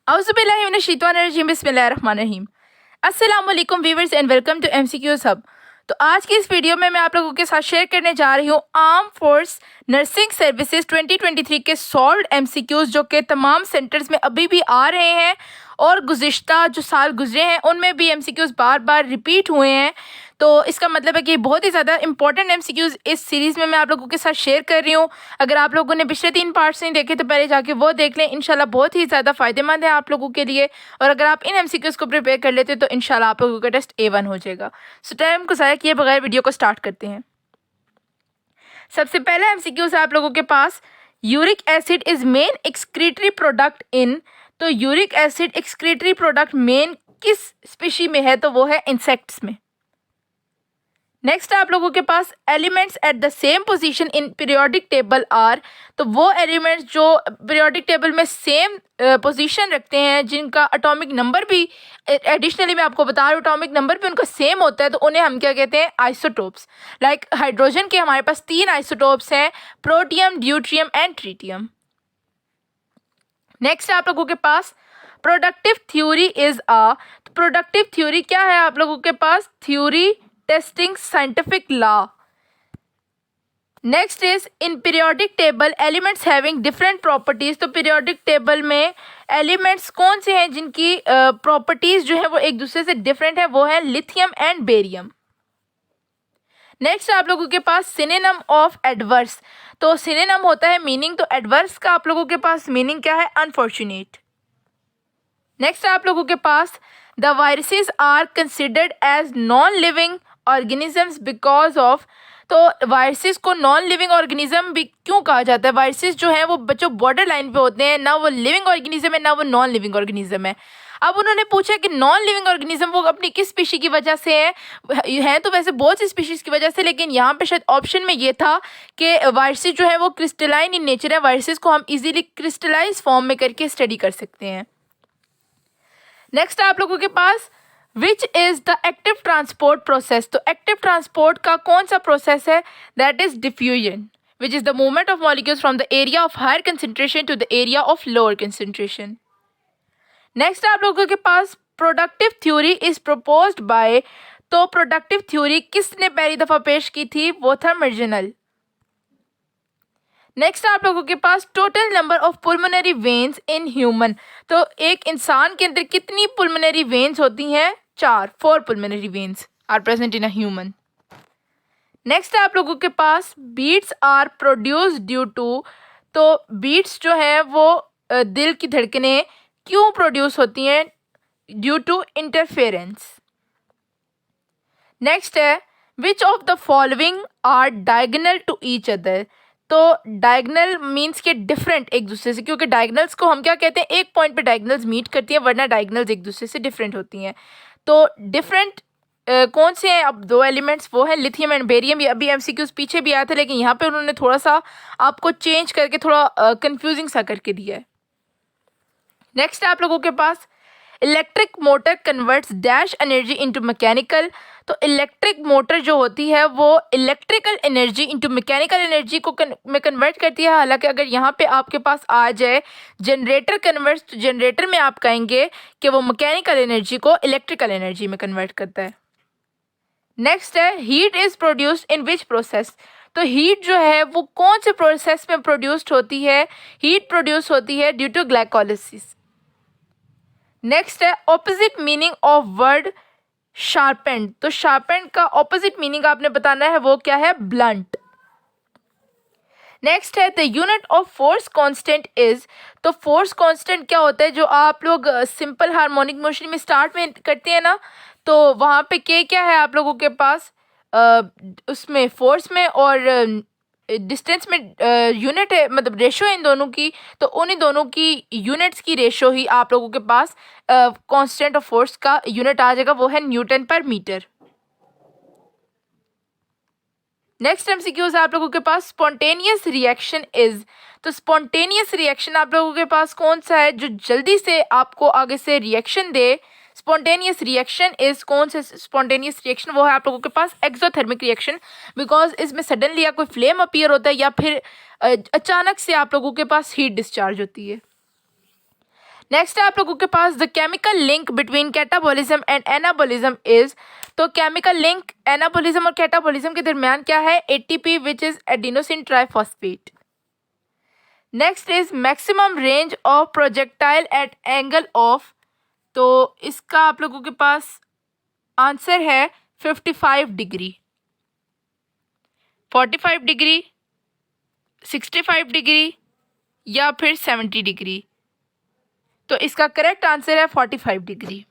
औज़ुबिल्लाहिमिनश्शैतानिर्रजीम बिस्मिल्लाहिर्रहमानिर्रहीम। अस्सलाम वालेकुम viewers and welcome to MCQs hub. तो आज की इस वीडियो में मैं आप लोगों के साथ शेयर करने जा रही हूँ आर्म फोर्स नर्सिंग सर्विसेज 2023 के सॉल्व्ड MCQs जो कि तमाम सेंटर्स में अभी भी आ रहे हैं और गुज़िश्ता जो साल गुजरे हैं उनमें भी MCQs बार बार रिपीट हुए हैं। तो इसका मतलब है कि बहुत ही ज़्यादा इंपॉर्टेंट MCQs इस सीरीज़ में मैं आप लोगों के साथ शेयर कर रही हूँ। अगर आप लोगों ने पिछले 3 पार्ट्स नहीं देखे तो पहले जाके वो देख लें, इंशाल्लाह बहुत ही ज़्यादा फ़ायदेमंद है आप लोगों के लिए। और अगर आप इन MCQs को प्रिपेयर कर लेते तो इंशाल्लाह आप लोगों का टेस्ट A1 हो जाएगा। सो टाइम को ज़ाया किए बगैर वीडियो को स्टार्ट करते हैं। सबसे पहला MCQs है आप लोगों के पास, uric acid is main excretory product in. तो uric acid excretory product main किस स्पीशी में है? तो वो है इंसेक्ट्स में। नेक्स्ट आप लोगों के पास elements at the same position in periodic table are. तो वो एलिमेंट्स जो पीरियोडिक टेबल में सेम पोजीशन रखते हैं, जिनका एटॉमिक नंबर भी एडिशनली मैं आपको बता रहा हूँ एटॉमिक नंबर भी उनका सेम होता है, तो उन्हें हम क्या कहते हैं? आइसोटोप्स। लाइक हाइड्रोजन के हमारे पास 3 आइसोटोप्स हैं, protium, deuterium and tritium. Next आप लोगों के पास प्रोडक्टिव थ्योरी इज अ। तो प्रोडक्टिव थ्योरी क्या है आप लोगों के पास? Theory testing scientific law. Next is in periodic table elements having different properties. तो पीरियोडिक टेबल में एलिमेंट्स कौन से हैं जिनकी प्रॉपर्टीज जो है वो एक दूसरे से डिफरेंट है? वो है लिथियम एंड बेरियम। नेक्स्ट आप लोगों के पास सिनोनिम ऑफ एडवर्स। तो सिनोनिम होता है मीनिंग, तो एडवर्स का आप लोगों के पास मीनिंग क्या है? अनफॉर्चुनेट। नेक्स्ट आप लोगों के पास the viruses are considered as non living organisms because of. तो वायरसेस को नॉन लिविंग ऑर्गेनिज्म भी क्यों कहा जाता है? वायरसेस जो है वो बच्चों बॉर्डर लाइन पे होते हैं, ना वो लिविंग ऑर्गेनिज्म है ना वो नॉन लिविंग ऑर्गेनिज्म है। अब उन्होंने पूछा कि नॉन लिविंग ऑर्गेनिज्म वो अपनी किस स्पीशी की वजह से है तो वैसे बहुत सी स्पीशीज की वजह से, लेकिन यहाँ पे शायद ऑप्शन में ये था कि वायरसेस जो है वो क्रिस्टलाइन इन नेचर है, वायरसेस को हम इजीली क्रिस्टलाइज फॉर्म में करके स्टडी कर सकते हैं। नेक्स्ट आप लोगों के पास which is the active transport process. तो एक्टिव ट्रांसपोर्ट का कौन सा प्रोसेस है? That is diffusion, which is the movement of molecules from the area of higher concentration to the area of lower concentration. Next आप लोगों के पास productive theory is proposed by. तो प्रोडक्टिव थ्योरी किसने पहली दफ़ा पेश की थी? वो था मर्जनल। नेक्स्ट आप लोगों के पास total number of pulmonary veins in human. तो एक इंसान के अंदर कितनी पुल्मोनरी वेन्स होती हैं? 4 pulmonary veins are present in a human. Next आप लोगों के पास beats are produce due to. तो बीट्स जो है वो दिल की धड़कनें क्यों प्रोड्यूस होती हैं? Due to interference. नेक्स्ट है which of the following are diagonal to each other. तो डायगोनल मीन्स के डिफरेंट एक दूसरे से, क्योंकि डायगोनल्स को हम क्या कहते हैं? एक पॉइंट पे डायगोनल्स मीट करती हैं, वरना डायगोनल्स एक दूसरे से डिफरेंट होती हैं। तो डिफरेंट कौन से हैं? अब 2 एलिमेंट्स वो हैं लिथियम एंड बेरियम। ये अभी MCQs पीछे भी आया था, लेकिन यहाँ पे उन्होंने थोड़ा सा आपको चेंज करके थोड़ा कंफ्यूजिंग सा करके दिया है। नेक्स्ट आप लोगों के पास electric motor converts dash energy into mechanical. तो इलेक्ट्रिक मोटर जो होती है वो electrical energy into mechanical energy को में कन्वर्ट करती है। हालांकि अगर यहाँ पे आपके पास आ जाए जनरेटर कन्वर्ट्स, तो जनरेटर में आप कहेंगे कि वो मैकेनिकल एनर्जी को इलेक्ट्रिकल एनर्जी में कन्वर्ट करता है। नेक्स्ट है heat is produced in which process. तो हीट जो है वो कौन से प्रोसेस में प्रोड्यूस्ड होती है? हीट प्रोड्यूस होती है ड्यू टू ग्लाइकोलिसिस। नेक्स्ट है opposite meaning of word sharpened. तो शार्पेंड का ऑपोजिट मीनिंग आपने बताना है, वो क्या है? ब्लंट। नेक्स्ट है the unit of force constant is. तो फोर्स कांस्टेंट क्या होता है? जो आप लोग सिंपल हार्मोनिक मोशन में स्टार्ट में करते हैं ना, तो वहाँ पे के क्या है आप लोगों के पास? उसमें फोर्स में और डिस्टेंस में यूनिट है, मतलब रेशो है इन दोनों की। तो उन्हीं दोनों की यूनिट्स की रेशो ही आप लोगों के पास कांस्टेंट ऑफ फोर्स का यूनिट आ जाएगा, वो है न्यूटन पर मीटर। नेक्स्ट MCQs आप लोगों के पास स्पॉन्टेनियस रिएक्शन इज। तो स्पॉन्टेनियस रिएक्शन आप लोगों के पास कौन सा है जो जल्दी से आपको आगे से reaction they? Spontaneous reaction is कौन से स्पॉन्टेनियस रिएक्शन? वो है आप लोगों के पास एक्सोथर्मिक रिएक्शन, बिकॉज इसमें सडनली या कोई फ्लेम अपीयर होता है या फिर अचानक से आप लोगों के पास हीट डिस्चार्ज होती है। नेक्स्ट है आप लोगों के पास the chemical link between catabolism and anabolism is. तो केमिकल लिंक एनाबॉलिज्म और कैटाबॉलिज्म के दरमियान क्या है? ATP which is adenosine triphosphate. Next is maximum range of projectile at angle of. तो इसका आप लोगों के पास आंसर है 55 डिग्री, 45 डिग्री, 65 डिग्री या फिर 70 डिग्री। तो इसका करेक्ट आंसर है 45 डिग्री।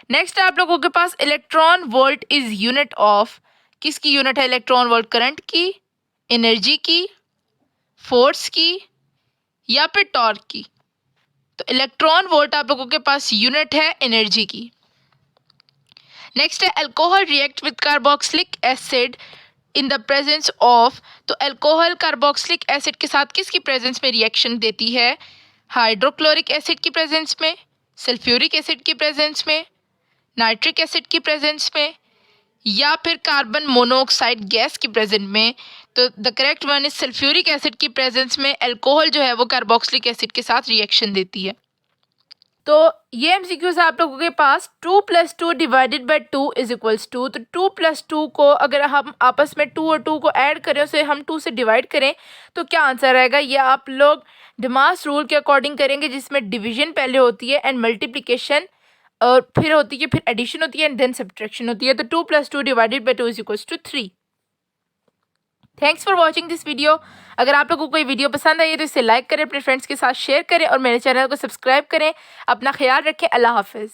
नेक्स्ट आप लोगों के पास electron volt is unit of. किसकी यूनिट है इलेक्ट्रॉन वोल्ट? करंट की, एनर्जी की, फोर्स की या फिर टॉर्क की। तो इलेक्ट्रॉन वोल्ट आप लोगों के पास यूनिट है एनर्जी की। नेक्स्ट है alcohol react with carboxylic acid in the presence of. तो अल्कोहल कार्बोक्सिलिक एसिड के साथ किसकी प्रेजेंस में रिएक्शन देती है? हाइड्रोक्लोरिक एसिड की प्रेजेंस में, सल्फ्यूरिक एसिड की प्रेजेंस में, नाइट्रिक एसिड की प्रेजेंस में या फिर कार्बन मोनोऑक्साइड गैस की प्रेजेंस में। तो the correct one is sulphuric acid की प्रेजेंस में अल्कोहल जो है वो कार्बोक्सिलिक एसिड के साथ रिएक्शन देती है। तो ये एमसीक्यूज है आप लोगों के पास 2 + 2 divided by 2 is equals to. तो 2 + 2 को अगर हम आपस में 2 और 2 को ऐड करें, उसे हम 2 से डिवाइड करें तो क्या आंसर आएगा? ये आप लोग डिमास रूल के अकॉर्डिंग करेंगे, जिसमें डिवीजन पहले होती है एंड मल्टीप्लिकेशन और फिर होती है, फिर एडिशन होती है एंड देन सब्ट्रैक्शन होती है। तो 2 + 2 divided by 2 is equals to 3। Thanks for watching this video. अगर आप लोगों को कोई वीडियो पसंद आई है तो इसे लाइक करें, अपने फ्रेंड्स के साथ शेयर करें और मेरे चैनल को सब्सक्राइब करें। अपना ख्याल रखें। अल्लाह हाफिज़।